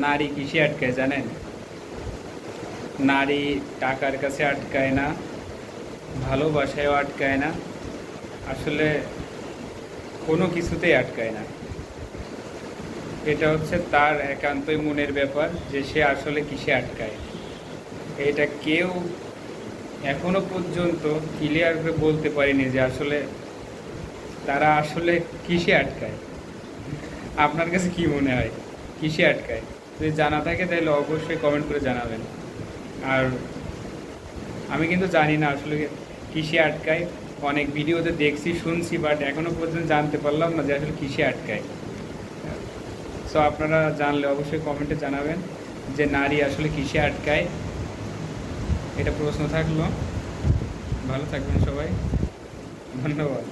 নারী কিসে আটকায় জানেন? নারী টাকার কাছে আটকায় না, ভালোবাসায়ও আটকায় না, আসলে কোনো কিছুতেই আটকায় না। এটা হচ্ছে তার একান্তই মনের ব্যাপার যে সে আসলে কিসে আটকায়। এটা কেউ এখনো পর্যন্ত ক্লিয়ার করে বলতে পারেনি যে আসলে তারা আসলে কিসে আটকায়। আপনার কাছে কি মনে হয় কিসে আটকায়? যদি জানা থাকে তাহলে অবশ্যই কমেন্ট করে জানাবেন। আর আমি কিন্তু জানি না আসলে কিসে আটকায়। অনেক ভিডিওতে দেখছি শুনছি, বাট এখনো পর্যন্ত জানতে পারলাম না যে আসলে কিসে আটকায়। সো আপনারা জানলে অবশ্যই কমেন্টে জানাবেন যে নারী আসলে কিসে আটকায়। এটা প্রশ্ন থাকলো। ভালো থাকবেন সবাই, ধন্যবাদ।